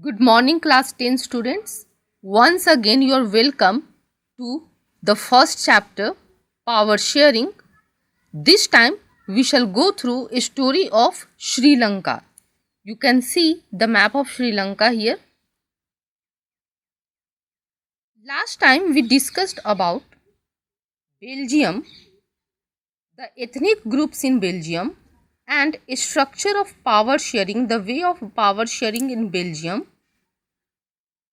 Good morning, class 10 students. Once again, you are welcome to the first chapter, Power Sharing. This time, we shall go through a story of Sri Lanka. You can see the map of Sri Lanka here. Last time, we discussed about Belgium, the ethnic groups in Belgium, and a structure of power sharing, the way of power sharing in Belgium.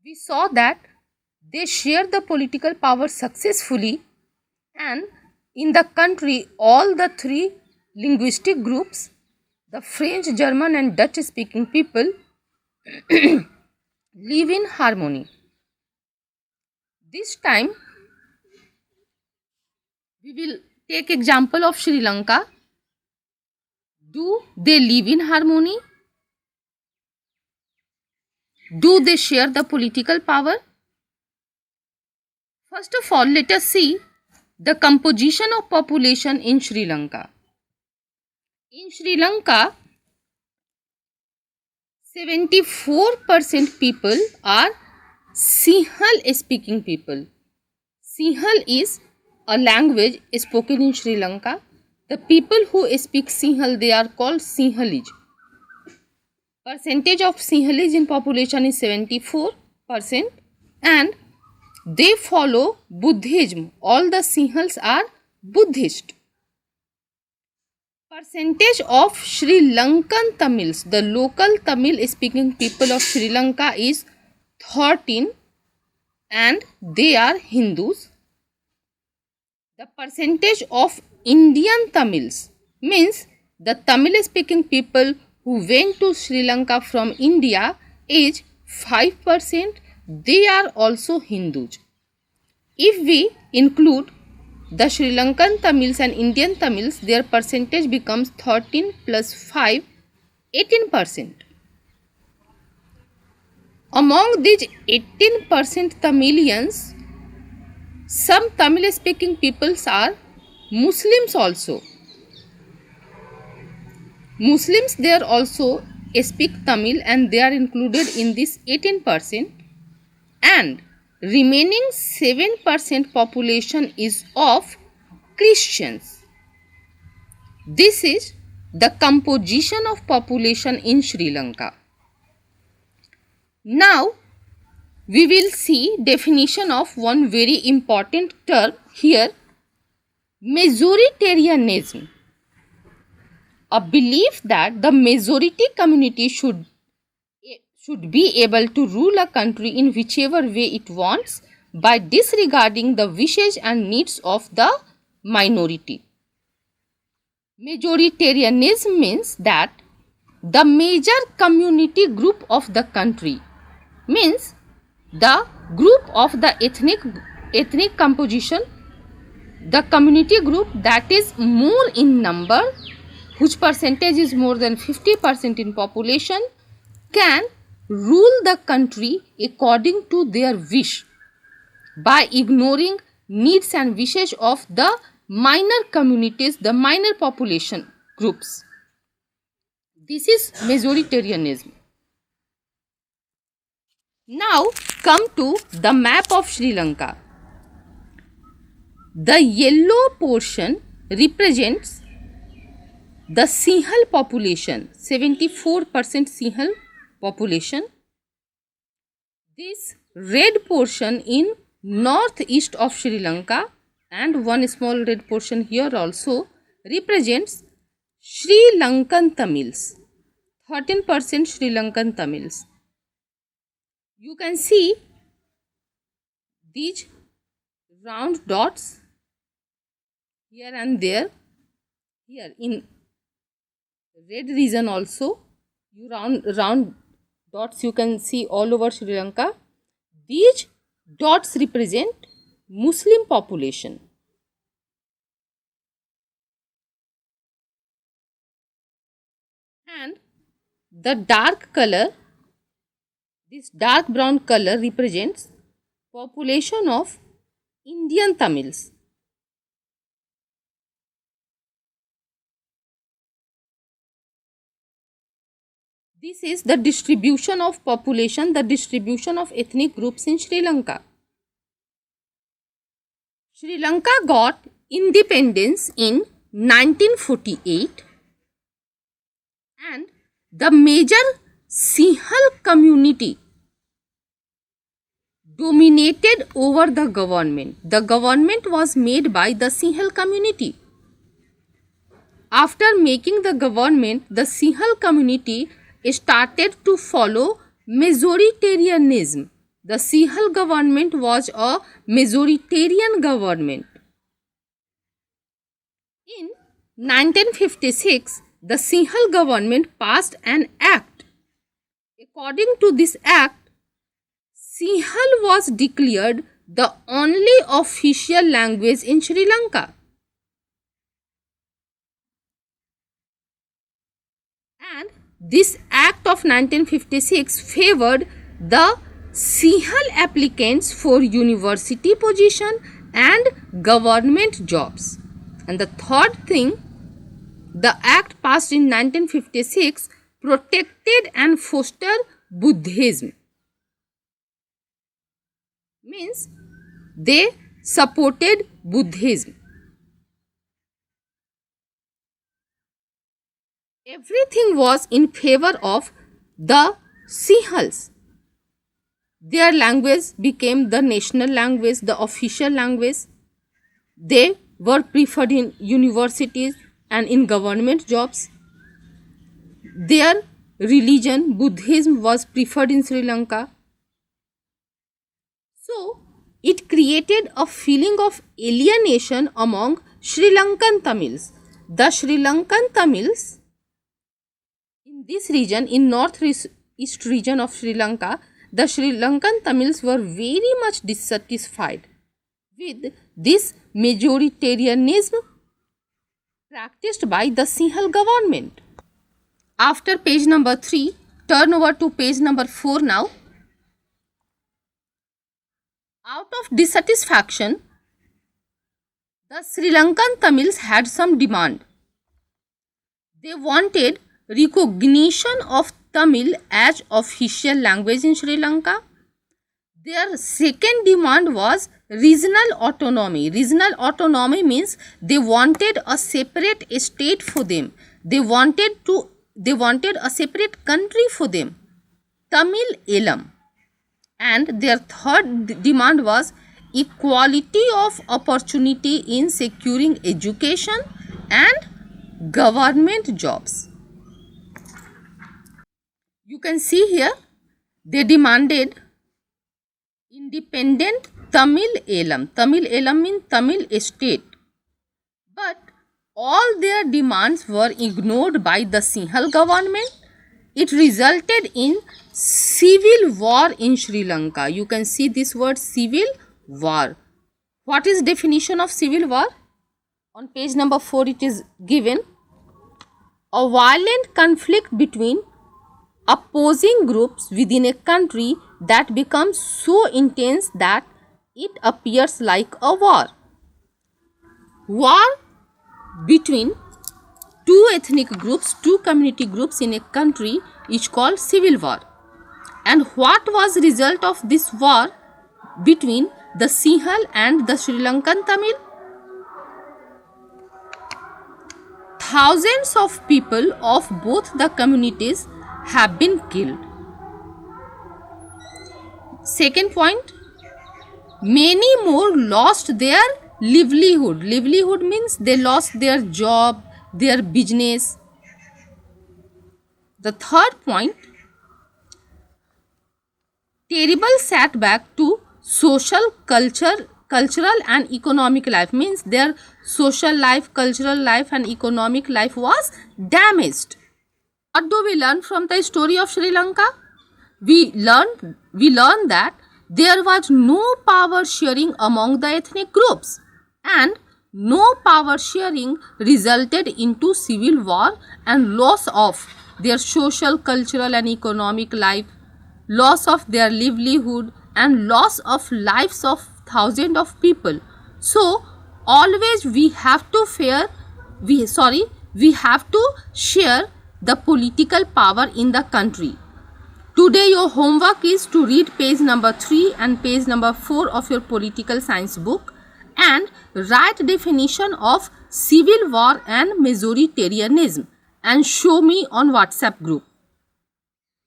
We saw that they share the political power successfully, and in the country all the three linguistic groups, the French, German and Dutch speaking people live in harmony. This time we will take example of Sri Lanka. Do they live in harmony? Do they share the political power? First of all, let us see the composition of population in Sri Lanka. In Sri Lanka, 74% people are Sinhala speaking people. Sinhala is a language spoken in Sri Lanka. The people who speak Sinhala, they are called Sinhalese. Percentage of Sinhalese in population is 74%, and they follow Buddhism. All the Sinhals are Buddhist. Percentage of Sri Lankan Tamils, the local Tamil speaking people of Sri Lanka, is 13, and they are Hindus. The percentage of Indian Tamils, means the Tamil speaking people who went to Sri Lanka from India, is 5%. They are also Hindus. If we include the Sri Lankan Tamils and Indian Tamils, their percentage becomes 13 plus 5, 18%. Among these 18% Tamilians, some Tamil speaking peoples are Muslims also. Muslims there also speak Tamil, and they are included in this 18%, and remaining 7% population is of Christians. This is the composition of population in Sri Lanka. Now we will see definition of one very important term here, majoritarianism. A belief that the majority community should be able to rule a country in whichever way it wants by disregarding the wishes and needs of the minority. Majoritarianism means that the major community group of the country, means the group of the ethnic composition, the community group that is more in number, whose percentage is more than 50% in population, can rule the country according to their wish by ignoring needs and wishes of the minor communities, the minor population groups. This is majoritarianism. Now come to the map of Sri Lanka. The yellow portion represents the Sinhal population, 74% Sinhal population. This red portion in northeast of Sri Lanka, and one small red portion here also, represents Sri Lankan Tamils, 13% Sri Lankan Tamils. You can see these round dots here and there. Here in red region also, you round dots you can see all over Sri Lanka. These dots represent Muslim population. And the dark color, this dark brown color, represents population of Indian Tamils. This is the distribution of population, the distribution of ethnic groups in Sri Lanka. Sri Lanka got independence in 1948 and the major Sinhal community dominated over the government. The government was made by the Sinhal community. After making the government, the Sinhal community started to follow majoritarianism. The Sinhal government was a majoritarian government. In 1956, the Sinhal government passed an act. According to this act, Sinhal was declared the only official language in Sri Lanka. And this act of 1956 favored the Sinhal applicants for university position and government jobs. And the third thing, the act passed in 1956 protected and fostered Buddhism. Means they supported Buddhism. Everything was in favor of the Sinhals. Their language became the national language, the official language. They were preferred in universities and in government jobs. Their religion, Buddhism, was preferred in Sri Lanka. So, it created a feeling of alienation among Sri Lankan Tamils. The Sri Lankan Tamils in this region, in northeast region of Sri Lanka, the Sri Lankan Tamils were very much dissatisfied with this majoritarianism practiced by the Sinhal government. After page number 3, turn over to page number 4 now. Out of dissatisfaction, the Sri Lankan Tamils had some demand. They wanted recognition of Tamil as official language in Sri Lanka. Their second demand was regional autonomy. Regional autonomy means they wanted a separate state for them. They wanted a separate country for them, Tamil Elam. And their third demand was equality of opportunity in securing education and government jobs. You can see here they demanded independent Tamil Elam. Tamil Elam means Tamil state. But all their demands were ignored by the Sinhal government. It resulted in civil war in Sri Lanka. You can see this word civil war. What is definition of civil war? On page number 4 it is given. A violent conflict between opposing groups within a country that becomes so intense that it appears like a war. War between two ethnic groups, two community groups in a country is called civil war. And what was the result of this war between the Sinhal and the Sri Lankan Tamil? Thousands of people of both the communities have been killed. Second point, many more lost their livelihood. Livelihood means they lost their job, their business. The third point, terrible setback to social, cultural and economic life, means their social life, cultural life and economic life was damaged. What do we learn from the story of Sri Lanka? We learn that there was no power sharing among the ethnic groups, and no power sharing resulted into civil war and loss of their social, cultural and economic life, loss of their livelihood and loss of lives of thousands of people. So always we have to share the political power in the country. Today your homework is to read page number 3 and page number 4 of your political science book and write definition of civil war and majoritarianism and show me on WhatsApp group.